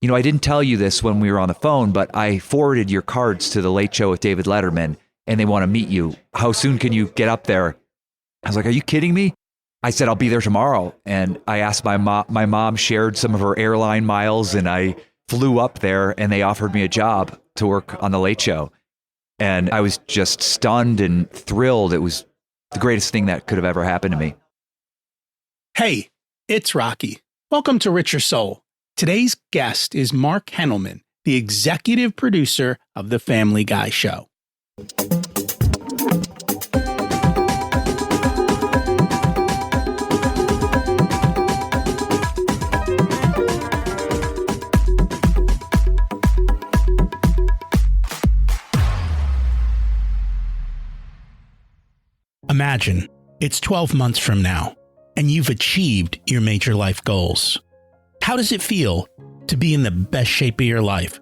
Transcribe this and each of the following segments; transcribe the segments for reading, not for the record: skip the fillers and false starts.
I didn't tell you this when we were on the phone, but I forwarded your cards to the Late Show with David Letterman, and they want to meet you. How soon can you get up there? I was like, are you kidding me? I said, I'll be there tomorrow. And I asked my mom. My mom shared some of her airline miles, and I flew up there, and they offered me a job to work on the Late Show. And I was just stunned and thrilled. It was the greatest thing that could have ever happened to me. Hey, it's Rocky. Welcome to Richer Soul. Today's guest is Mark Hentemann, the executive producer of The Family Guy Show. Imagine it's 12 months from now, and you've achieved your major life goals. How does it feel to be in the best shape of your life?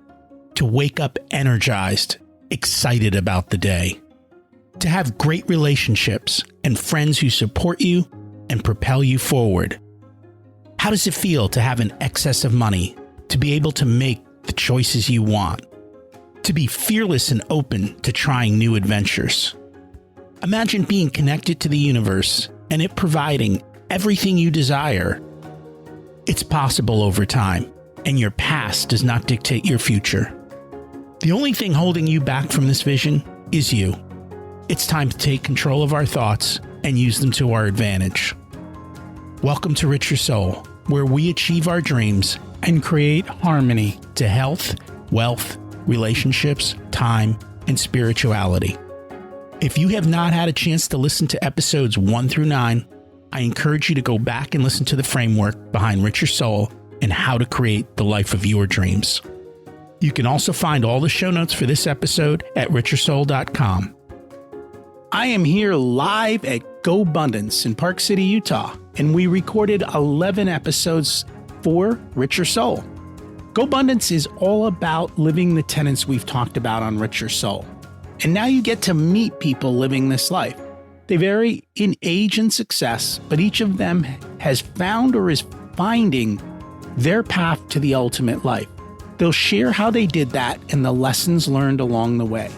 To wake up energized, excited about the day? To have great relationships and friends who support you and propel you forward? How does it feel to have an excess of money, to be able to make the choices you want? To be fearless and open to trying new adventures? Imagine being connected to the universe and it providing everything you desire. It's possible over time, and your past does not dictate your future. The only thing holding you back from this vision is you. It's time to take control of our thoughts and use them to our advantage. Welcome to Richer Soul, where we achieve our dreams and create harmony to health, wealth, relationships, time, and spirituality. If you have not had a chance to listen to episodes 1 through 9, I encourage you to go back and listen to the framework behind Richer Soul and how to create the life of your dreams. You can also find all the show notes for this episode at richersoul.com. I am here live at GoBundance in Park City, Utah, and we recorded 11 episodes for Richer Soul. GoBundance is all about living the tenets we've talked about on Richer Soul. And now you get to meet people living this life. They vary in age and success, but each of them has found or is finding their path to the ultimate life. They'll share how they did that and the lessons learned along the way.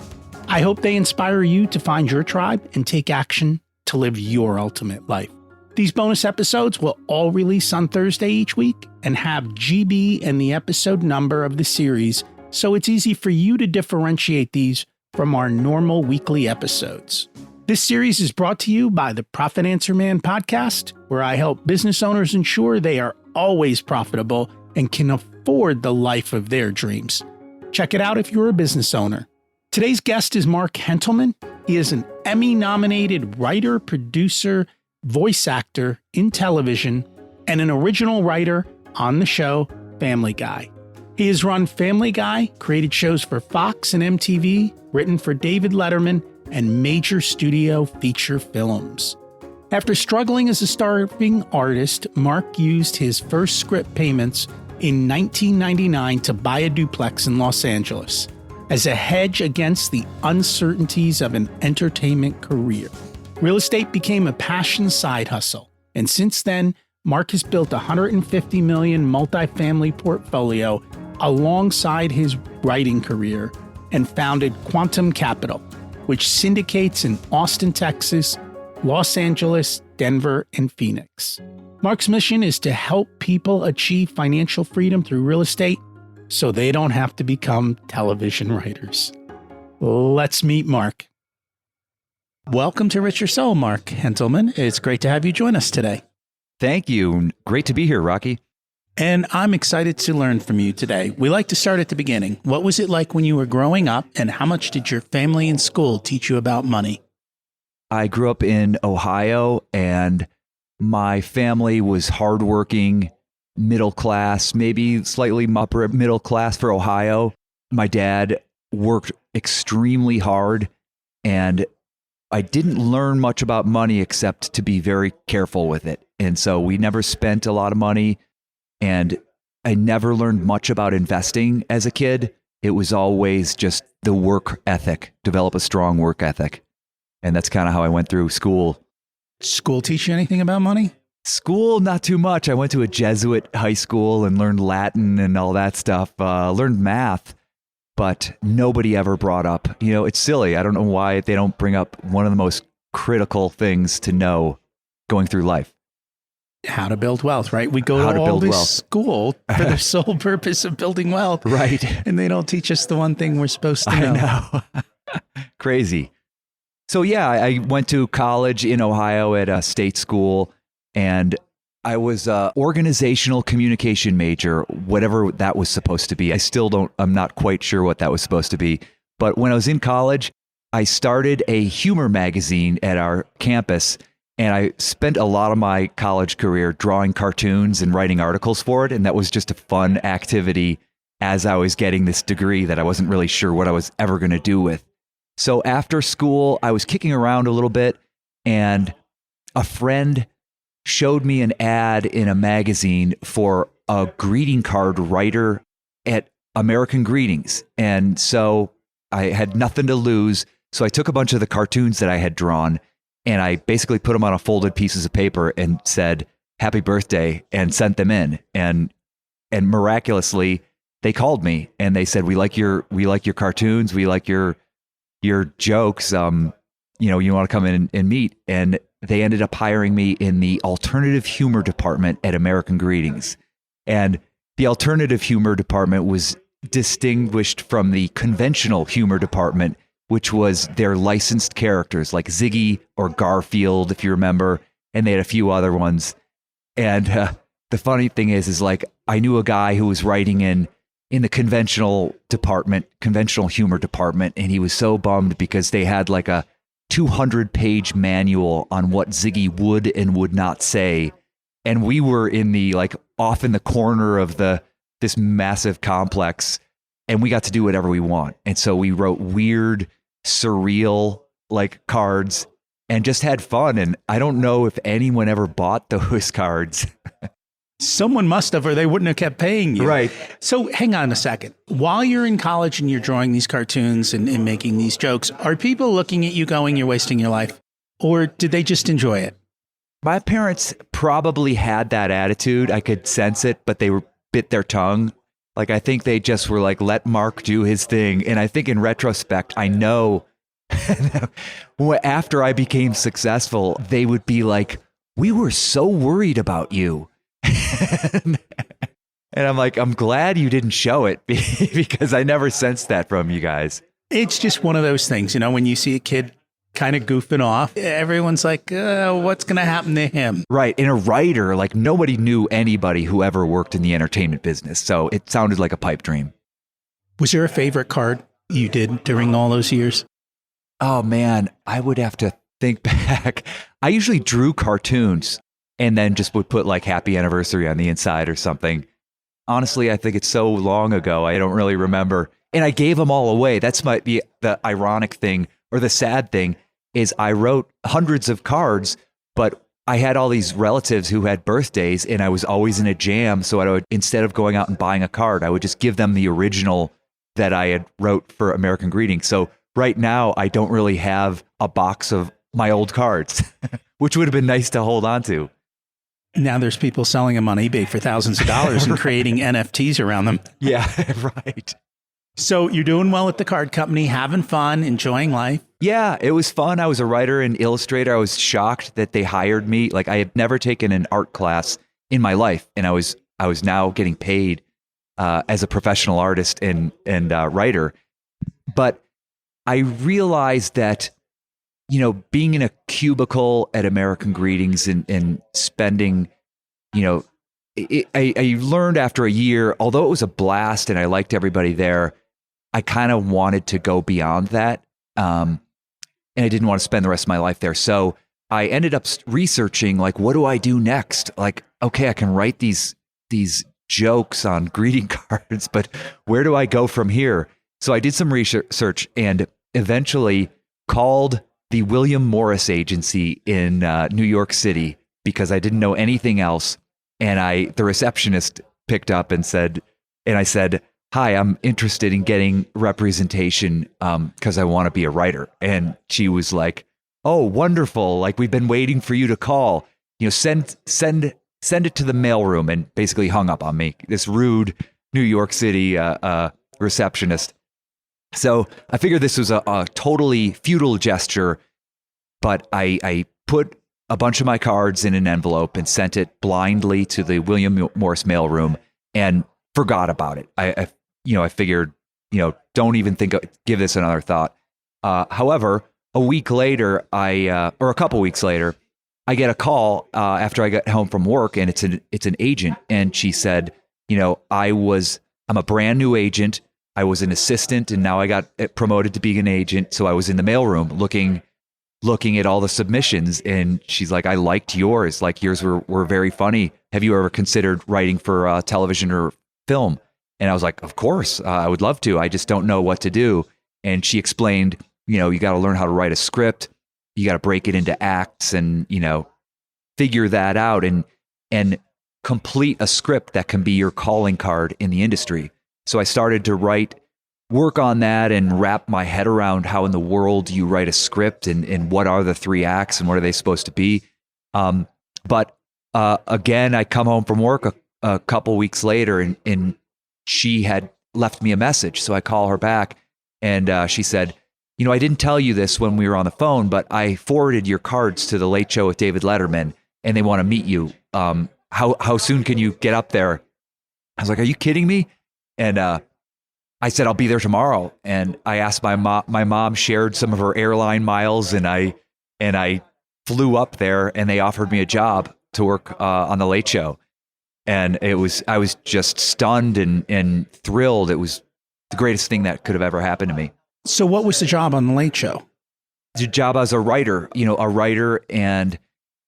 I hope they inspire you to find your tribe and take action to live your ultimate life. These bonus episodes will all release on Thursday each week and have GB and the episode number of the series, so it's easy for you to differentiate these from our normal weekly episodes. This series is brought to you by the Profit Answer Man podcast, where I help business owners ensure they are always profitable and can afford the life of their dreams. Check it out if you're a business owner. Today's guest is Mark Hentemann. He is an Emmy-nominated writer, producer, voice actor in television, and an original writer on the show Family Guy. He has run Family Guy, created shows for Fox and MTV, written for David Letterman, and major studio feature films. After struggling as a starving artist, Mark used his first script payments in 1999 to buy a duplex in Los Angeles as a hedge against the uncertainties of an entertainment career. Real estate became a passion side hustle, and since then, Mark has built a $150 million multifamily portfolio alongside his writing career and founded Quantum Capital, which syndicates in Austin, Texas, Los Angeles, Denver, and Phoenix. Mark's mission is to help people achieve financial freedom through real estate so they don't have to become television writers. Let's meet Mark. Welcome to Richer Soul, Mark Hentemann. It's great to have you join us today. Thank you. Great to be here, Rocky. And I'm excited to learn from you today. We like to start at the beginning. What was it like when you were growing up, and how much did your family and school teach you about money? I grew up in Ohio, and my family was hardworking, middle class, maybe slightly upper middle class for Ohio. My dad worked extremely hard, and I didn't learn much about money except to be very careful with it. And so we never spent a lot of money. And I never learned much about investing as a kid. It was always just the work ethic, develop a strong work ethic. And that's kind of how I went through school. School teach you anything about money? School, not too much. I went to a Jesuit high school and learned Latin and all that stuff. Learned math, but nobody ever brought up, it's silly. I don't know why they don't bring up one of the most critical things to know going through life. How to build wealth, right? We go to all this school for the sole purpose of building wealth. Right. And they don't teach us the one thing we're supposed to know. I know. Crazy. So yeah, I went to college in Ohio at a state school, and I was a organizational communication major, whatever that was supposed to be. I'm not quite sure what that was supposed to be. But when I was in college, I started a humor magazine at our campus, and I spent a lot of my college career drawing cartoons and writing articles for it. And that was just a fun activity as I was getting this degree that I wasn't really sure what I was ever going to do with. So after school, I was kicking around a little bit, and a friend showed me an ad in a magazine for a greeting card writer at American Greetings. And so I had nothing to lose. So I took a bunch of the cartoons that I had drawn, and I basically put them on a folded pieces of paper and said, "Happy birthday," and sent them in. And miraculously, they called me and they said, we like your cartoons. We like your jokes. You want to come in and meet. And they ended up hiring me in the alternative humor department at American Greetings. And the alternative humor department was distinguished from the conventional humor department, which was their licensed characters like Ziggy or Garfield, if you remember, and they had a few other ones. And the funny thing is like I knew a guy who was writing in the conventional humor department, and he was so bummed because they had like a 200-page manual on what Ziggy would and would not say. And we were in the off in the corner of this massive complex, and we got to do whatever we want. And so we wrote weird, surreal cards and just had fun. And I don't know if anyone ever bought those cards. Someone must have, or they wouldn't have kept paying you. Right. So hang on a second. While you're in college and you're drawing these cartoons and making these jokes, are people looking at you going, "You're wasting your life"? Or did they just enjoy it? My parents probably had that attitude. I could sense it, but they bit their tongue. I think they just were like, let Mark do his thing. And I think in retrospect, I know after I became successful, they would be like, "We were so worried about you." And I'm like, I'm glad you didn't show it because I never sensed that from you guys. It's just one of those things, when you see a kid kind of goofing off, everyone's like, what's going to happen to him? Right. And a writer, nobody knew anybody who ever worked in the entertainment business. So it sounded like a pipe dream. Was there a favorite card you did during all those years? Oh, man, I would have to think back. I usually drew cartoons and then just would put happy anniversary on the inside or something. Honestly, I think it's so long ago, I don't really remember. And I gave them all away. That's might be the ironic thing, or the sad thing, is I wrote hundreds of cards, but I had all these relatives who had birthdays, and I was always in a jam. So I would, instead of going out and buying a card, I would just give them the original that I had wrote for American Greetings. So right now, I don't really have a box of my old cards, which would have been nice to hold on to. Now there's people selling them on eBay for thousands of dollars and creating NFTs around them. Yeah, right. So you're doing well at the card company, having fun, enjoying life. Yeah, it was fun. I was a writer and illustrator. I was shocked that they hired me. I had never taken an art class in my life, and I was now getting paid as a professional artist and writer. But I realized that being in a cubicle at American Greetings and spending, I learned after a year, although it was a blast and I liked everybody there, I kind of wanted to go beyond that. And I didn't want to spend the rest of my life there. So I ended up researching, what do I do next? Okay, I can write these jokes on greeting cards, but where do I go from here? So I did some research and eventually called the William Morris Agency in New York City because I didn't know anything else. And the receptionist picked up and I said, "Hi, I'm interested in getting representation because I want to be a writer." And she was like, "Oh, wonderful. We've been waiting for you to call." send it to the mailroom, and basically hung up on me. This rude New York City receptionist. So I figured this was a totally futile gesture, but I put a bunch of my cards in an envelope and sent it blindly to the William Morris mailroom and forgot about it. I figured, don't even give this another thought. However, a week later, or a couple weeks later, I get a call after I got home from work, and it's an agent, and she said, I'm a brand new agent. I was an assistant, and now I got promoted to being an agent. So I was in the mailroom looking at all the submissions, and she's like, I liked yours. Like, yours were very funny. Have you ever considered writing for television or film? And I was like, of course, I would love to. I just don't know what to do. And she explained, you got to learn how to write a script. You got to break it into acts and, figure that out and complete a script that can be your calling card in the industry. So I started to work on that and wrap my head around how in the world you write a script and what are the 3 acts and what are they supposed to be. But again, I come home from work a couple weeks later and she had left me a message. So I call her back and she said, I didn't tell you this when we were on the phone, but I forwarded your cards to the Late Show with David Letterman and they want to meet you. How soon can you get up there? I was like, are you kidding me? And I said, I'll be there tomorrow. And I asked my mom. My mom shared some of her airline miles, and I flew up there, and they offered me a job to work on the Late Show. And I was just stunned and thrilled. It was the greatest thing that could have ever happened to me. So what was the job on the Late Show? The job as a writer, and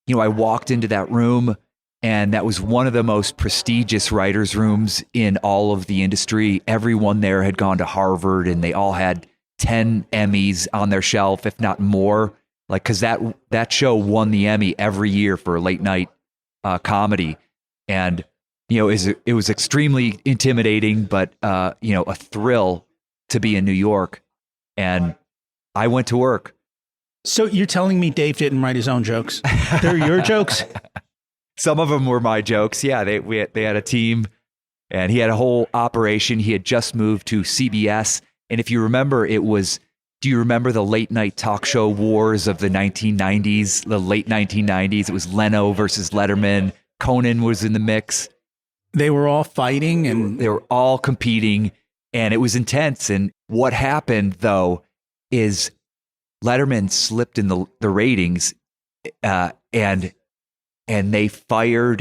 I walked into that room. And that was one of the most prestigious writers' rooms in all of the industry. Everyone there had gone to Harvard, and they all had 10 Emmys on their shelf, if not more. Like, because that show won the Emmy every year for late night comedy, and it was extremely intimidating, but a thrill to be in New York. And I went to work. So you're telling me Dave didn't write his own jokes? They're your jokes? Some of them were my jokes. Yeah, they had a team, and he had a whole operation. He had just moved to CBS, and if you remember, do you remember the late night talk show wars of the 1990s, the late 1990s? It was Leno versus Letterman. Conan was in the mix. They were all fighting, and they were all competing, and it was intense. And what happened, though, is Letterman slipped in the ratings, and they fired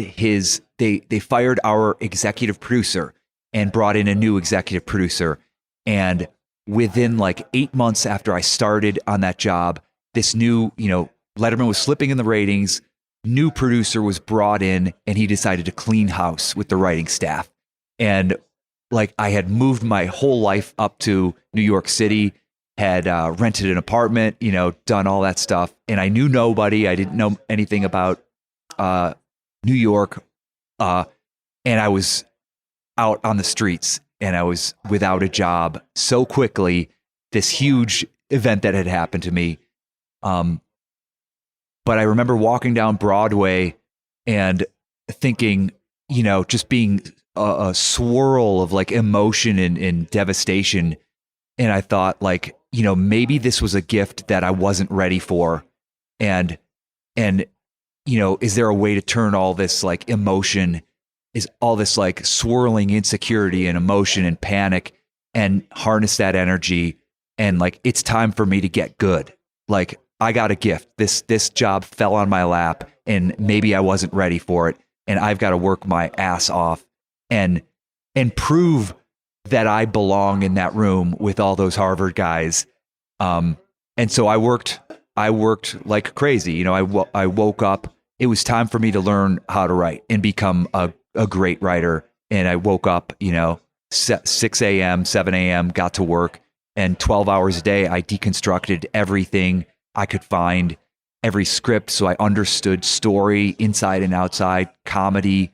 they fired our executive producer and brought in a new executive producer. And within like 8 months after I started on that job, this new, Letterman was slipping in the ratings, new producer was brought in, and he decided to clean house with the writing staff. And like, I had moved my whole life up to New York City, had rented an apartment, done all that stuff. And I knew nobody. I didn't know anything about New York, and I was out on the streets, and I was without a job so quickly. This huge event that had happened to me, but I remember walking down Broadway and thinking, just being a swirl of like emotion and devastation, and I thought, like, maybe this was a gift that I wasn't ready for, and is there a way to turn all this like emotion, is all this like swirling insecurity and emotion and panic, and harness that energy? And like, it's time for me to get good. Like, I got a gift. This job fell on my lap, and maybe I wasn't ready for it. And I've got to work my ass off and prove that I belong in that room with all those Harvard guys. And so I worked like crazy. I woke up. It was time for me to learn how to write and become a great writer. And I woke up, 6 a.m., 7 a.m., got to work, and 12 hours a day, I deconstructed everything I could find, every script. So I understood story inside and outside, comedy,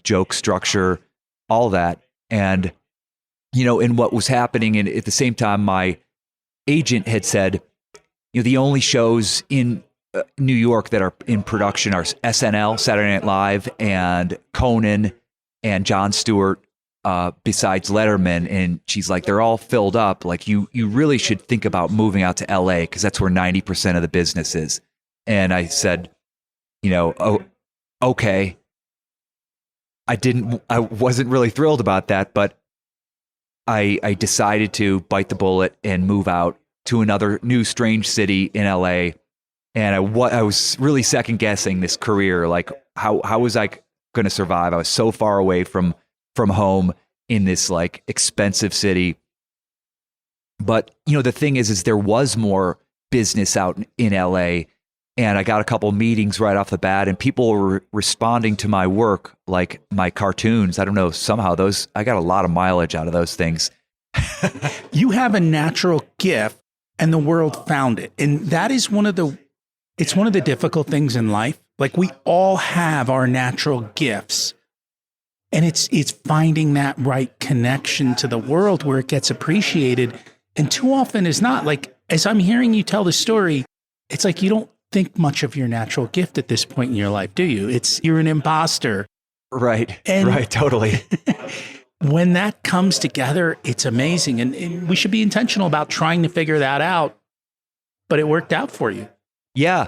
joke structure, all that. And, and what was happening. And at the same time, my agent had said, the only shows in New York that are in production are SNL, Saturday Night Live, and Conan and Jon Stewart, besides Letterman. And she's like, they're all filled up. Like, you really should think about moving out to LA because that's where 90% of the business is. And I said, oh, okay. I wasn't really thrilled about that, but I decided to bite the bullet and move out to another new strange city in LA. And I was really second guessing this career. Like, how was I going to survive? I was so far away from home in this like expensive city. But the thing is there was more business out in LA, and I got a couple meetings right off the bat, and people were responding to my work, like my cartoons. I don't know, somehow I got a lot of mileage out of those things. You have a natural gift, and the world found it. And that is one of the difficult things in life. Like, we all have our natural gifts, and it's finding that right connection to the world where it gets appreciated. And too often is not. Like, as I'm hearing you tell the story, it's like you don't think much of your natural gift at this point in your life, do you? You're an imposter. Right. And right. Totally. When that comes together, it's amazing. And we should be intentional about trying to figure that out. But it worked out for you. Yeah.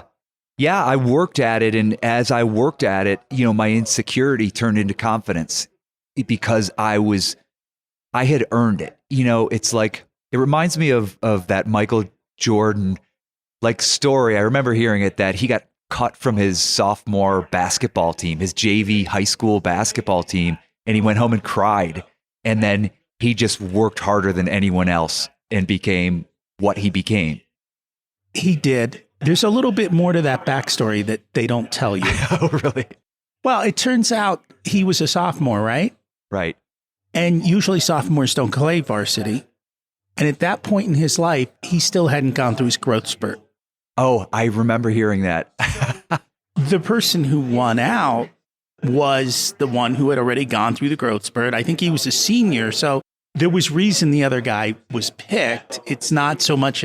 Yeah. I worked at it. And as I worked at it, my insecurity turned into confidence because I had earned it. It's like, it reminds me of that Michael Jordan like story. I remember hearing it that he got cut from his sophomore basketball team, his JV high school basketball team, and he went home and cried. And then he just worked harder than anyone else and became what he became. He did. There's a little bit more to that backstory that they don't tell you. Oh, really? Well, it turns out he was a sophomore, right? Right. And usually sophomores don't play varsity. And at that point in his life, he still hadn't gone through his growth spurt. Oh, I remember hearing that. The person who won out was the one who had already gone through the growth spurt. I think he was a senior, so there was reason the other guy was picked. It's not so much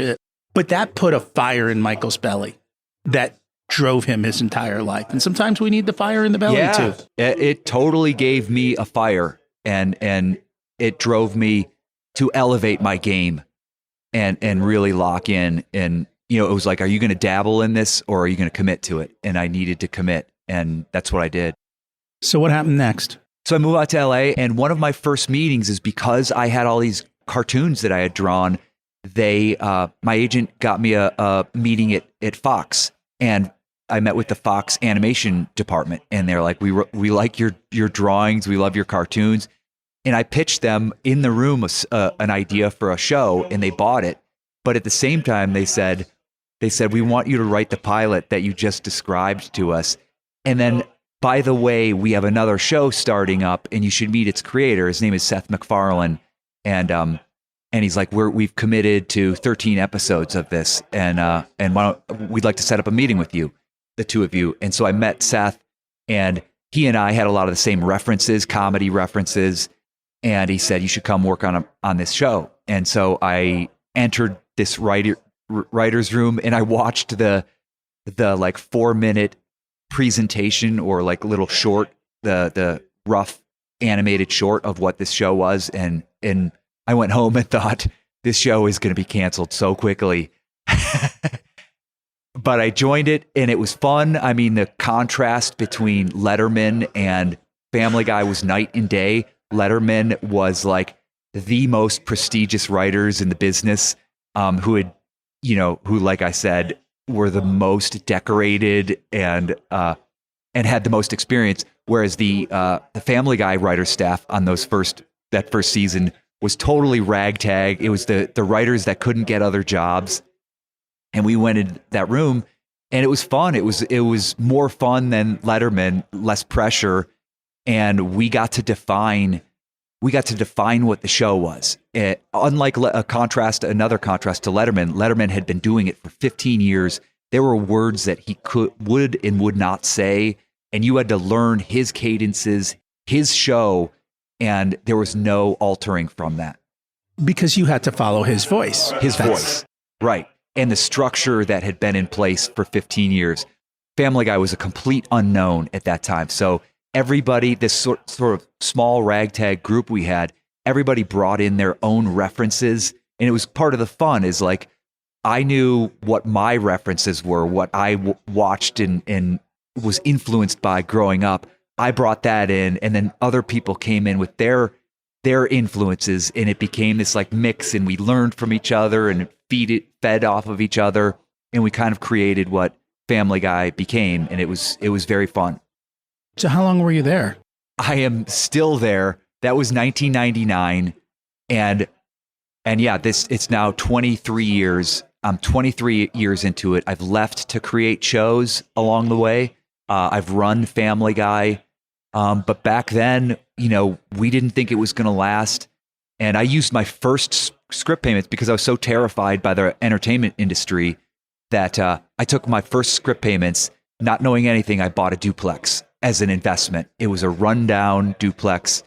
but that put a fire in Michael's belly that drove him his entire life. And sometimes we need the fire in the belly too. It totally gave me a fire, and it drove me to elevate my game and really lock in. And it was like, are you going to dabble in this or are you going to commit to it? And I needed to commit. And that's what I did. So what happened next? So I moved out to LA, and one of my first meetings is because I had all these cartoons that I had drawn. My agent got me a meeting at Fox, and I met with the Fox animation department, and they're like, we like your drawings. We love your cartoons. And I pitched them in the room an idea for a show, and they bought it. But at the same time, they said, we want you to write the pilot that you just described to us. And then, by the way, we have another show starting up, and you should meet its creator. His name is Seth MacFarlane. And he's like, we've committed to 13 episodes of this. And we'd like to set up a meeting with you, the two of you. And so I met Seth, and he and I had a lot of the same references, comedy references. And he said, you should come work on this show. And so I entered this writer's room, and I watched the like 4-minute presentation, or like little short, the rough animated short of what this show was. And I went home and thought, this show is going to be canceled so quickly. But I joined it, and it was fun. I mean, the contrast between Letterman and Family Guy was night and day. Letterman was like the most prestigious writers in the business, who, like I said, were the most decorated and had the most experience. Whereas the Family Guy writer staff on that first season was totally ragtag. It was the writers that couldn't get other jobs. And we went in that room, and it was fun. It was more fun than Letterman, less pressure. And we got to define what the show was. Unlike another contrast to Letterman. Letterman had been doing it for 15 years. There were words that he would and would not say, and you had to learn his cadences, his show, and there was no altering from that. Because you had to follow his voice. Voice, right. and the structure that had been in place for 15 years. Family Guy was a complete unknown at that time. So everybody, this sort of small ragtag group we had, everybody brought in their own references. And it was part of the fun is like, I knew what my references were, what I watched and was influenced by growing up. I brought that in, and then other people came in with their influences, and it became this like mix, and we learned from each other and fed off of each other, and we kind of created what Family Guy became, and it was very fun. So how long were you there? I am still there. That was 1999, and yeah, it's now 23 years. I'm 23 years into it. I've left to create shows along the way. I've run Family Guy, but back then, we didn't think it was going to last. And I used my first script payments because I was so terrified by the entertainment industry that I took my first script payments, not knowing anything. I bought a duplex as an investment. It was a rundown duplex,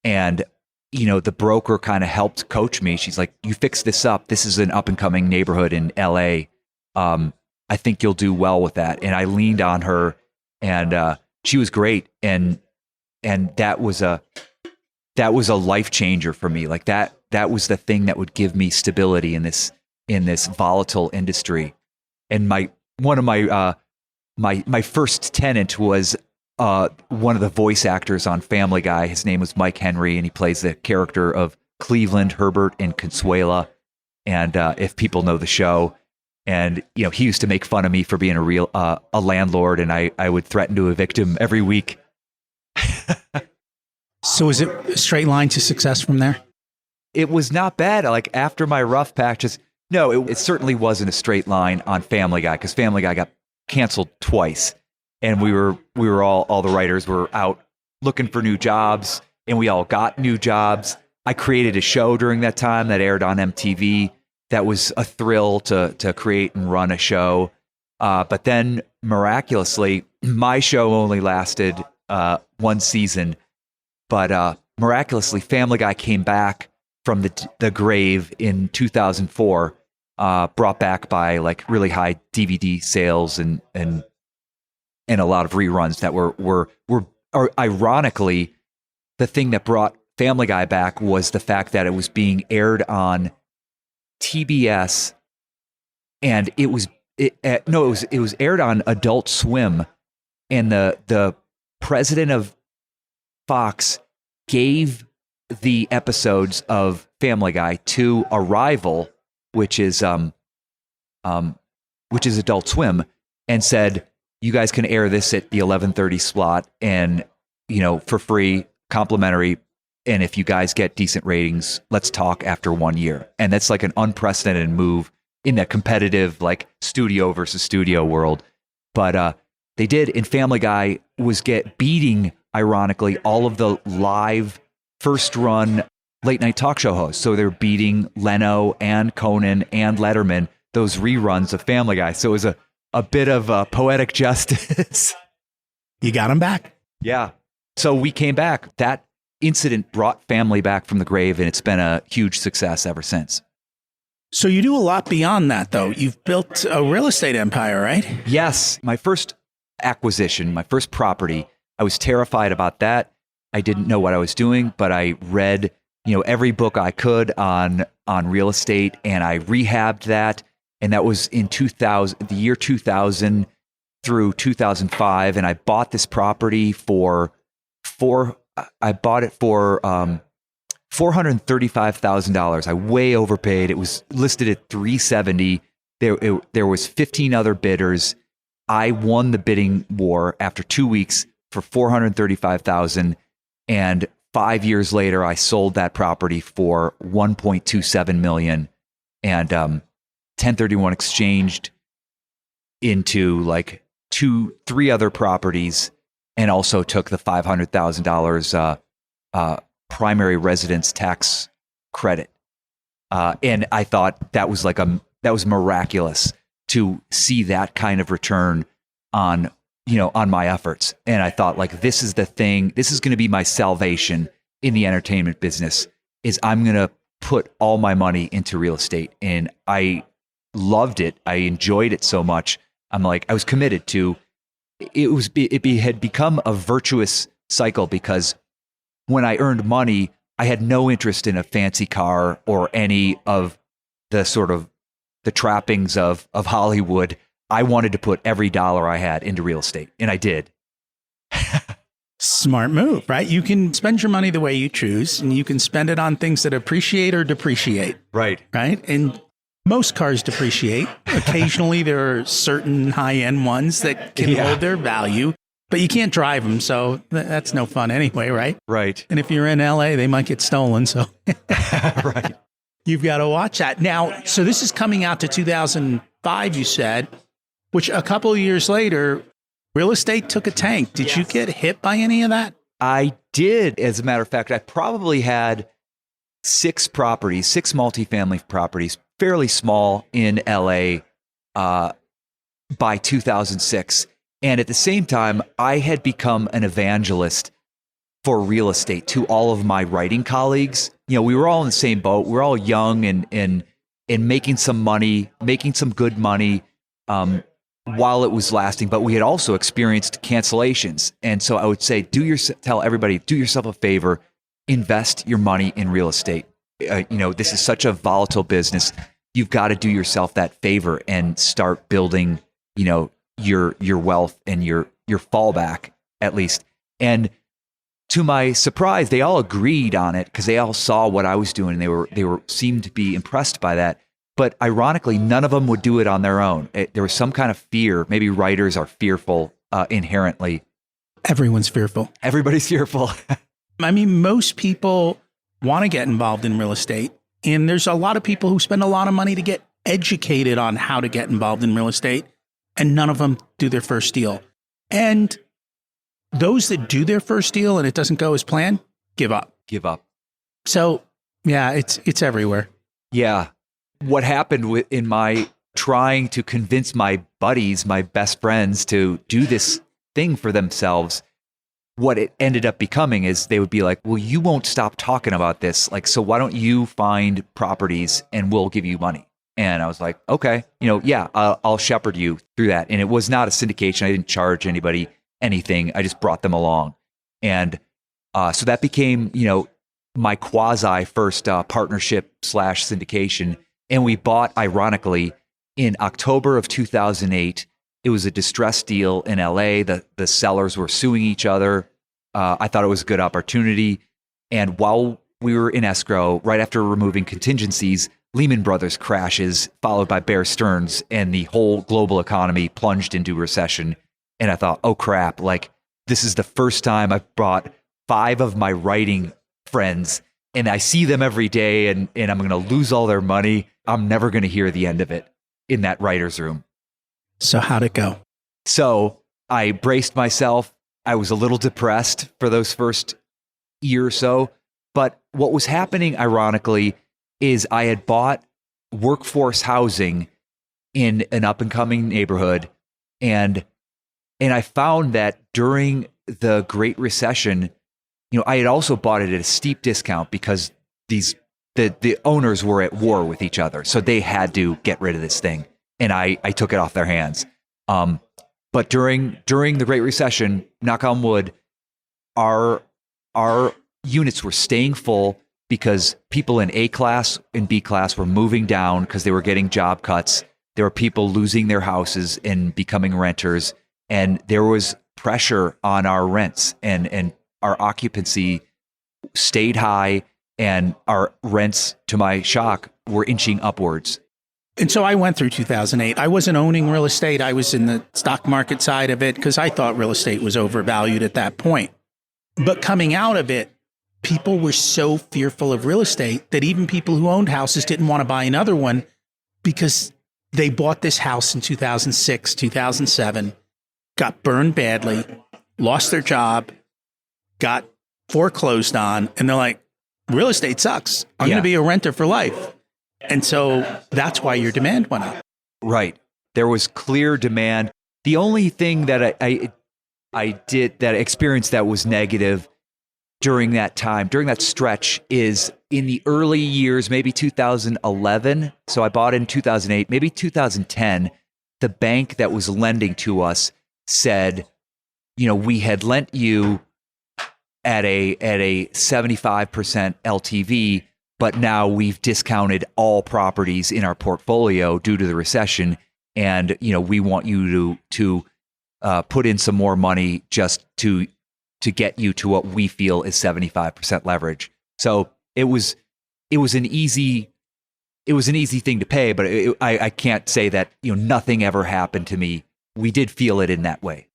and the broker kind of helped coach me. She's like, "You fix this up. This is an up and coming neighborhood in LA. I think you'll do well with that." And I leaned on her, and she was great. And that was a life changer for me. Like that was the thing that would give me stability in this volatile industry. And one of my first tenant was one of the voice actors on Family Guy. His name was Mike Henry, and he plays the character of Cleveland, Herbert, and Consuela. And if people know the show, and he used to make fun of me for being a landlord, and I would threaten to evict him every week. So is it a straight line to success from there? It was not bad. Like after my rough patches, no, it certainly wasn't a straight line on Family Guy, because Family Guy got canceled twice. And we were all the writers were out looking for new jobs, and we all got new jobs. I created a show during that time that aired on MTV. That was a thrill to create and run a show. But then miraculously, my show only lasted one season. But miraculously, Family Guy came back from the grave in 2004, brought back by like really high DVD sales and a lot of reruns that were ironically, the thing that brought Family Guy back was the fact that it was being aired on TBS, and it was aired on Adult Swim, and the president of Fox gave the episodes of Family Guy to a rival, which is Adult Swim, and said, "You guys can air this at the 11:30 slot, and for free, complimentary. And if you guys get decent ratings, let's talk after 1 year." And that's like an unprecedented move in that competitive like studio versus studio world. But they did, and Family Guy was beating, ironically, all of the live first run late night talk show hosts. So they're beating Leno and Conan and Letterman, those reruns of Family Guy. So it was a bit of poetic justice. You got him back. Yeah. So we came back. That incident brought Family back from the grave, and it's been a huge success ever since. So you do a lot beyond that, though. You've built a real estate empire, right? Yes. My first acquisition, my first property, I was terrified about that. I didn't know what I was doing, but I read, every book I could on real estate, and I rehabbed that. And that was in the year 2000 through 2005. And I bought this property for $435,000. I way overpaid. It was listed at $370. There was 15 other bidders. I won the bidding war after 2 weeks for $435,000. And 5 years later, I sold that property for $1.27 million, and 1031 exchanged into like 3 other properties, and also took the $500,000 primary residence tax credit. And I thought that was that was miraculous to see that kind of return on my efforts. And I thought, like, this is the thing. This is going to be my salvation in the entertainment business. Is I'm going to put all my money into real estate. And I loved it. I enjoyed it so much. I'm like, I was committed to had become a virtuous cycle because when I earned money, I had no interest in a fancy car or any of the sort of the trappings of Hollywood. I wanted to put every dollar I had into real estate, and I did. Smart move, right? You can spend your money the way you choose, and you can spend it on things that appreciate or depreciate. Right. Right. And most cars depreciate. Occasionally, there are certain high-end ones that can hold their value, but you can't drive them. So that's no fun anyway, right? Right. And if you're in LA, they might get stolen. So Right. You've got to watch that. Now, so this is coming out to 2005, you said, which a couple of years later, real estate took a tank. Did you get hit by any of that? I did. As a matter of fact, I probably had 6 multifamily properties, fairly small in LA by 2006. And at the same time, I had become an evangelist for real estate to all of my writing colleagues. You know, we were all in the same boat. We were all young and making some money, making some good money while it was lasting. But we had also experienced cancellations. And so I would say, tell everybody, do yourself a favor, invest your money in real estate. This is such a volatile business. You've got to do yourself that favor and start building, your wealth and your fallback at least. And to my surprise, they all agreed on it because they all saw what I was doing. And they seemed to be impressed by that. But ironically, none of them would do it on their own. There was some kind of fear. Maybe writers are fearful inherently. Everyone's fearful. Everybody's fearful. I mean, most people want to get involved in real estate. And there's a lot of people who spend a lot of money to get educated on how to get involved in real estate. And none of them do their first deal. And those that do their first deal and it doesn't go as planned, give up. Give up. So, yeah, it's everywhere. Yeah. What happened in my trying to convince my buddies, my best friends, to do this thing for themselves, what it ended up becoming is they would be like, well, you won't stop talking about this. Like, so why don't you find properties and we'll give you money? And I was like, okay, I'll shepherd you through that. And it was not a syndication. I didn't charge anybody anything. I just brought them along. And so that became, my quasi first partnership / syndication. And we bought, ironically, in October of 2008. It was a distressed deal in LA. The sellers were suing each other. I thought it was a good opportunity. And while we were in escrow, right after removing contingencies, Lehman Brothers crashes, followed by Bear Stearns, and the whole global economy plunged into recession. And I thought, oh crap, like this is the first time I've brought 5 of my writing friends and I see them every day and I'm going to lose all their money. I'm never going to hear the end of it in that writer's room. So how'd it go? So I braced myself. I was a little depressed for those first year or so. But what was happening, ironically, is I had bought workforce housing in an up-and-coming neighborhood. And I found that during the Great Recession, I had also bought it at a steep discount because the owners were at war with each other. So they had to get rid of this thing. And I took it off their hands. But during the Great Recession, knock on wood, our units were staying full because people in A class and B class were moving down because they were getting job cuts. There were people losing their houses and becoming renters. And there was pressure on our rents and our occupancy stayed high and our rents, to my shock, were inching upwards. And so I went through 2008. I wasn't owning real estate. I was in the stock market side of it because I thought real estate was overvalued at that point. But coming out of it, people were so fearful of real estate that even people who owned houses didn't want to buy another one because they bought this house in 2006, 2007, got burned badly, lost their job, got foreclosed on, and they're like, real estate sucks. I'm going to be a renter for life. And so that's why your demand went up. Right. There was clear demand. The only thing that I did that I experienced that was negative during that time, during that stretch, is in the early years, maybe 2011. So I bought in 2008, maybe 2010. The bank that was lending to us said, we had lent you at a 75% LTV, but now we've discounted all properties in our portfolio due to the recession, and we want you to put in some more money just to get you to what we feel is 75% leverage. So it was an easy thing to pay, but I can't say that nothing ever happened to me. We did feel it in that way.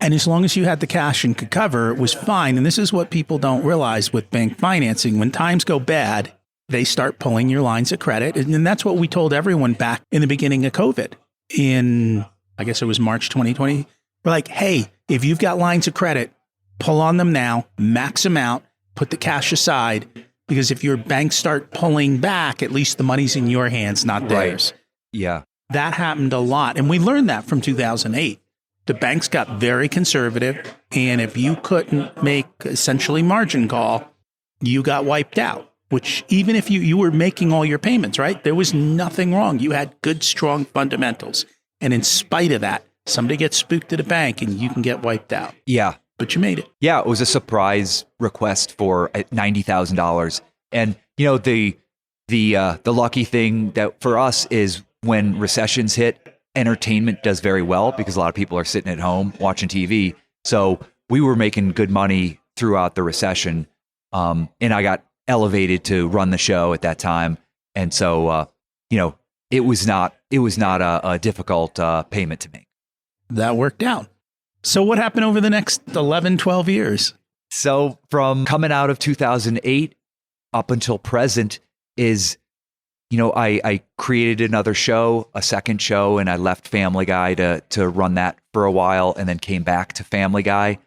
And as long as you had the cash and could cover, it was fine. And this is what people don't realize with bank financing. When times go bad, they start pulling your lines of credit. And that's what we told everyone back in the beginning of COVID in, I guess it was March 2020. We're like, hey, if you've got lines of credit, pull on them now, max them out, put the cash aside, because if your banks start pulling back, at least the money's in your hands, not theirs. Right. Yeah. That happened a lot. And we learned that from 2008. The banks got very conservative. And if you couldn't make essentially margin call, you got wiped out, which even if you were making all your payments, right? There was nothing wrong. You had good, strong fundamentals. And in spite of that, somebody gets spooked at a bank and you can get wiped out. Yeah. But you made it. Yeah, it was a surprise request for $90,000. And the lucky thing that for us is when recessions hit, entertainment does very well because a lot of people are sitting at home watching TV. So we were making good money throughout the recession. And I got elevated to run the show at that time. And so, it was not a difficult payment to make. That worked out. So what happened over the next 11, 12 years? So from coming out of 2008 up until present is, I created another show, a second show, and I left Family Guy to run that for a while and then came back to Family Guy.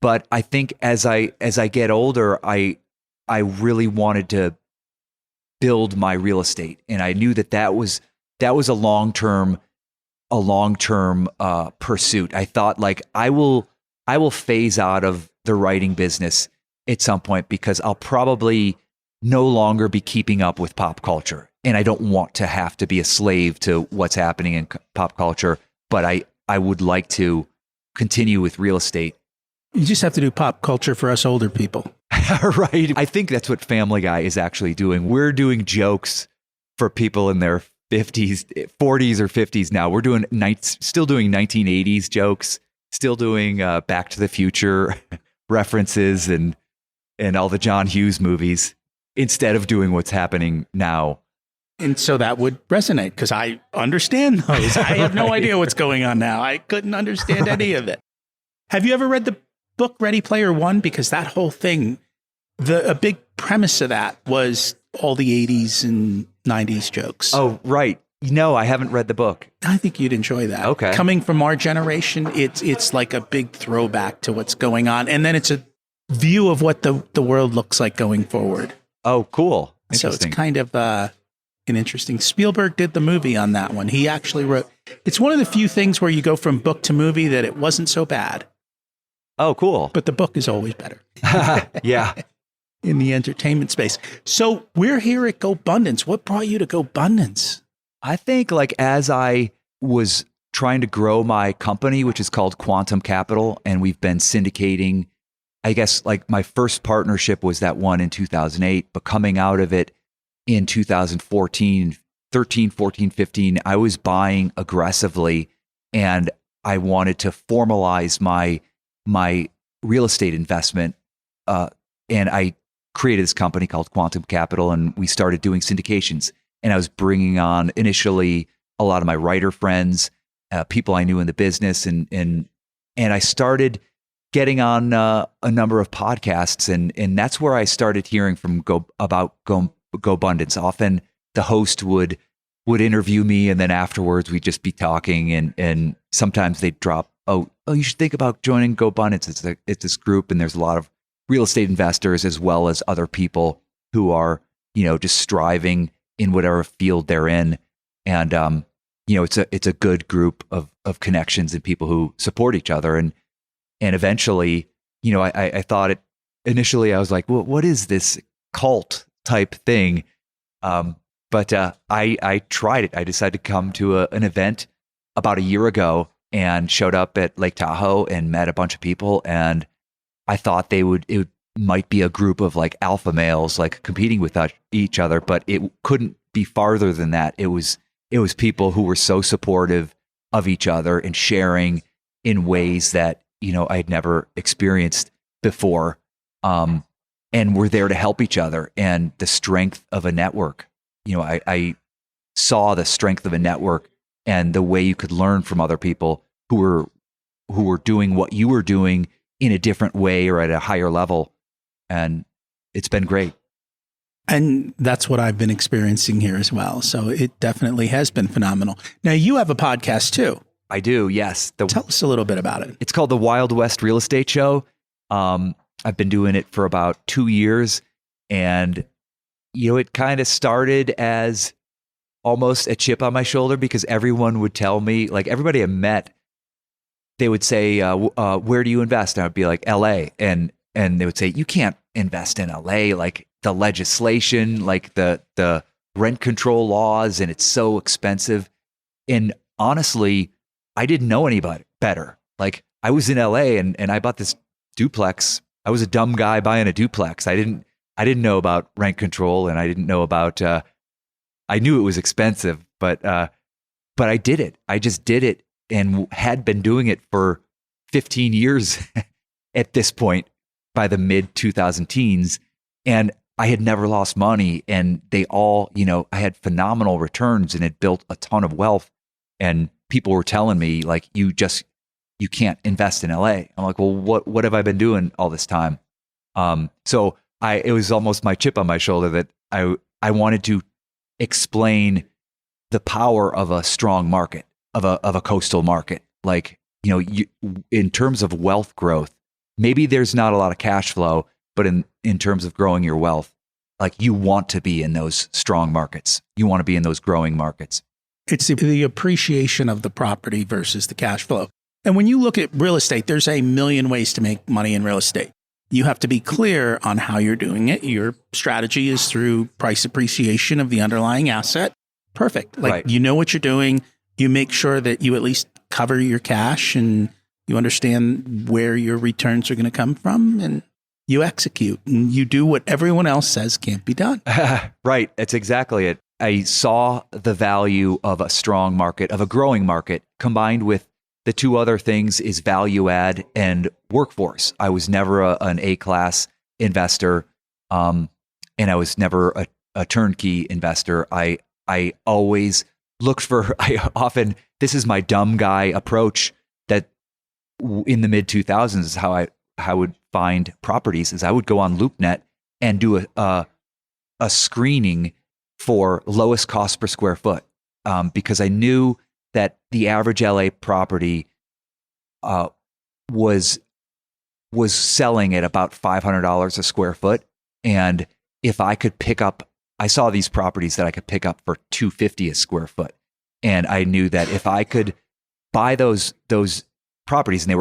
But I think as I get older, I really wanted to build my real estate. And I knew that was a long-term pursuit. I thought like I will phase out of the writing business at some point because I'll probably no longer be keeping up with pop culture. And I don't want to have to be a slave to what's happening in pop culture, but I would like to continue with real estate. You just have to do pop culture for us older people. Right. I think that's what Family Guy is actually doing. We're doing jokes for people in their 50s, 40s or 50s now. We're doing still doing 1980s jokes, still doing Back to the Future references and all the John Hughes movies instead of doing what's happening now. And so that would resonate because I understand those. I have no idea what's going on now. I couldn't understand any of it. Have you ever read the book Ready Player One? Because that whole thing, a big premise of that was all the 80s and 90s jokes. Oh, right. No, I haven't read the book. I think you'd enjoy that. Okay. Coming from our generation, it's like a big throwback to what's going on. And then it's a view of what the world looks like going forward. Oh, cool. So it's kind of an interesting. Spielberg did the movie on that one. He actually wrote. It's one of the few things where you go from book to movie that it wasn't so bad. Oh, cool. But the book is always better. Yeah. In the entertainment space. So we're here at GoBundance. What brought you to GoBundance? I think like as I was trying to grow my company, which is called Quantum Capital, and we've been syndicating, I guess like my first partnership was that one in 2008, but coming out of it in 2014, 13, 14, 15, I was buying aggressively and I wanted to formalize my real estate investment. And I created this company called Quantum Capital and we started doing syndications. And I was bringing on initially a lot of my writer friends, people I knew in the business. And I started getting on a number of podcasts. And that's where I started hearing from GoBundance. Often the host would interview me and then afterwards we'd just be talking and sometimes they'd drop, oh, you should think about joining GoBundance. It's this group and there's a lot of real estate investors as well as other people who are, just striving in whatever field they're in. And, it's a good group of connections and people who support each other. And eventually, I thought initially I was like, well, what is this cult type thing? But I tried it. I decided to come to an event about a year ago and showed up at Lake Tahoe and met a bunch of people. And I thought it might be a group of like alpha males, like competing with each other, but it couldn't be farther than that. It was people who were so supportive of each other and sharing in ways that, I had never experienced before. And we're there to help each other, and the strength of a network. I saw the strength of a network and the way you could learn from other people who were doing what you were doing in a different way or at a higher level. And it's been great. And that's what I've been experiencing here as well. So it definitely has been phenomenal. Now, you have a podcast too. I do, yes. Tell us a little bit about it. It's called the Wild West Real Estate Show. I've been doing it for about 2 years, and it kind of started as almost a chip on my shoulder because everyone would tell me, like everybody I met, they would say, where do you invest? And I would be like, LA. And they would say, you can't invest in LA, like the legislation, like the rent control laws, and it's so expensive. And honestly, I didn't know anybody better. Like I was in LA and I bought this duplex. I was a dumb guy buying a duplex. I didn't know about rent control, and I didn't know about, I knew it was expensive, but I did it. I just did it and had been doing it for 15 years at this point by the mid 2000 teens. And I had never lost money, and they all, I had phenomenal returns and had built a ton of wealth. And people were telling me like, you can't invest in LA. I'm like, well, what have I been doing all this time? So it was almost my chip on my shoulder that I wanted to explain the power of a strong market, of a coastal market. Like, in terms of wealth growth, maybe there's not a lot of cash flow, but in terms of growing your wealth, like you want to be in those strong markets. You want to be in those growing markets. It's the appreciation of the property versus the cash flow. And when you look at real estate, there's a million ways to make money in real estate. You have to be clear on how you're doing it. Your strategy is through price appreciation of the underlying asset. Perfect. Like, right. You know what you're doing. You make sure that you at least cover your cash and you understand where your returns are going to come from, and you execute and you do what everyone else says can't be done. Right. That's exactly it. I saw the value of a strong market, of a growing market, combined with the two other things is value add and workforce. I was never an A-class investor, and I was never a turnkey investor. I always looked for, this is my dumb guy approach that in the mid 2000s is how I would find properties, is I would go on LoopNet and do a screening for lowest cost per square foot, because I knew that the average LA property was selling at about $500 a square foot, and if I could pick up, I saw these properties that I could pick up for $250 a square foot, and I knew that if I could buy those properties, and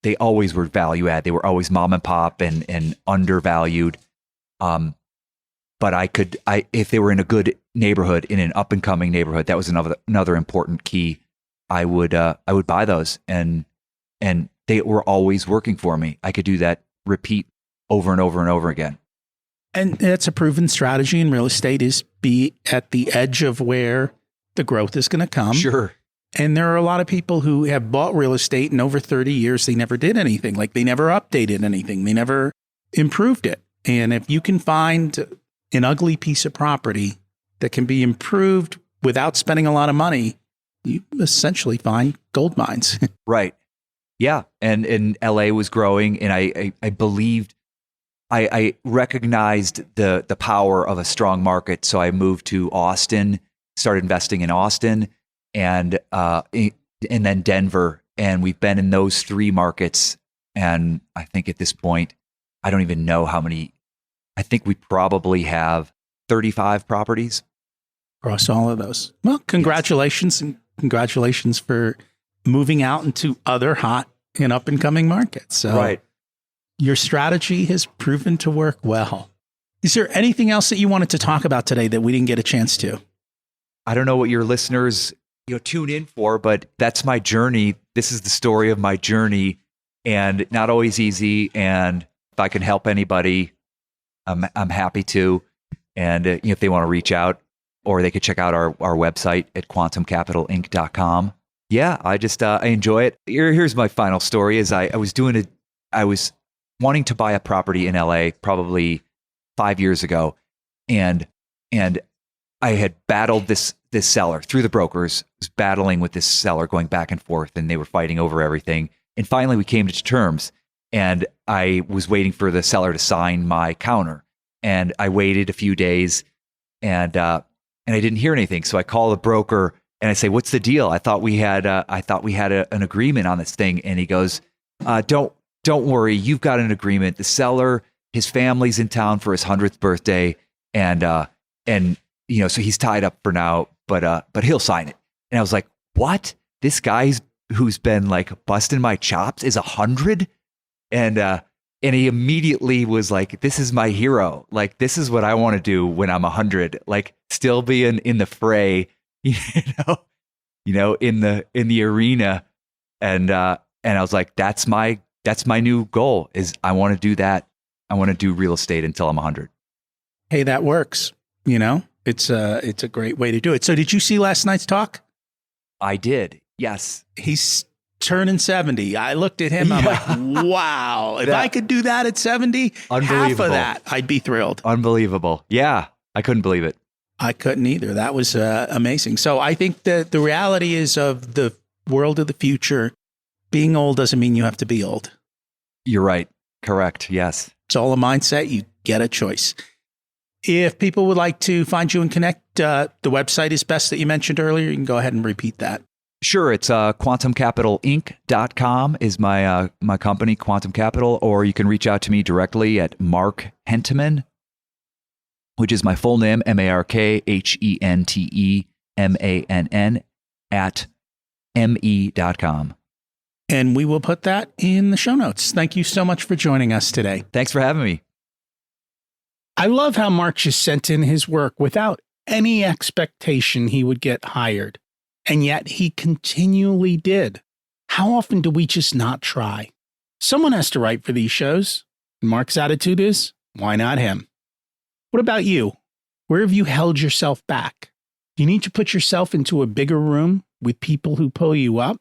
they always were value add, they were always mom and pop and undervalued. But if they were in a good neighborhood, in an up and coming neighborhood, that was another important key. I would buy those, and they were always working for me. I could do that repeat over and over and over again. And that's a proven strategy in real estate, is be at the edge of where the growth is going to come. Sure. And there are a lot of people who have bought real estate, and over 30 years, they never did anything. Like, they never updated anything. They never improved it. And if you can find an ugly piece of property that can be improved without spending a lot of money, you essentially find gold mines. Right. Yeah. And LA was growing, and I believed, I recognized the power of a strong market. So I moved to Austin, started investing in Austin, and then Denver. And we've been in those three markets. And I think at this point, I don't even know how many. I think we probably have 35 properties across all of those. Well, congratulations. Yes. And congratulations for moving out into other hot and up and coming markets. So right. Your strategy has proven to work well. Is there anything else that you wanted to talk about today that we didn't get a chance to? I don't know what your listeners tune in for, but that's my journey. This is the story of my journey, and not always easy. And if I can help anybody, I'm happy to. And if they want to reach out, or they could check out our website at quantumcapitalinc.com. Yeah, I enjoy it. Here's my final story: is I was wanting to buy a property in LA probably 5 years ago, and I had battled this seller through the brokers, was battling with this seller, going back and forth, and they were fighting over everything. And finally, we came to terms, and I was waiting for the seller to sign my counter. And I waited a few days, and I didn't hear anything. So I call the broker and I say, "What's the deal? I thought we had an agreement on this thing." And he goes, "Don't worry, you've got an agreement. The seller, his family's in town for his 100th birthday, and so he's tied up for now, but he'll sign it." And I was like, "What? This guy who's been like busting my chops is 100?" And he immediately was like, "This is my hero. Like, this is what I want to do when I'm 100. Like, still being in the fray, in the arena." And I was like, "That's my new goal. Is I want to do that. I want to do real estate until I'm 100." Hey, that works. It's a great way to do it. So did you see last night's talk? I did. Yes. He's turning 70. I looked at him. I'm like, wow, if I could do that at 70, half of that, I'd be thrilled. Unbelievable. Yeah. I couldn't believe it. I couldn't either. That was amazing. So I think that the reality is of the world of the future, being old doesn't mean you have to be old. You're right. Correct. Yes. It's all a mindset. You get a choice. If people would like to find you and connect, the website is best that you mentioned earlier. You can go ahead and repeat that. Sure. It's quantumcapitalinc.com is my company, Quantum Capital, or you can reach out to me directly at Mark Hentemann, which is my full name, MarkHentemann at me.com. And we will put that in the show notes. Thank you so much for joining us today. Thanks for having me. I love how Mark just sent in his work without any expectation he would get hired. And yet he continually did. How often do we just not try? Someone has to write for these shows. Mark's attitude is, why not him? What about you? Where have you held yourself back? Do you need to put yourself into a bigger room with people who pull you up?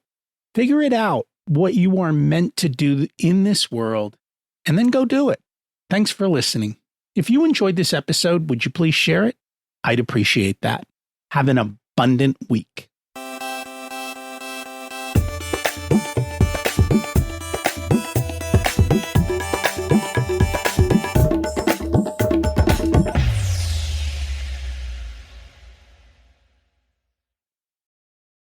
Figure it out, what you are meant to do in this world, and then go do it. Thanks for listening. If you enjoyed this episode, would you please share it? I'd appreciate that. Have an abundant week.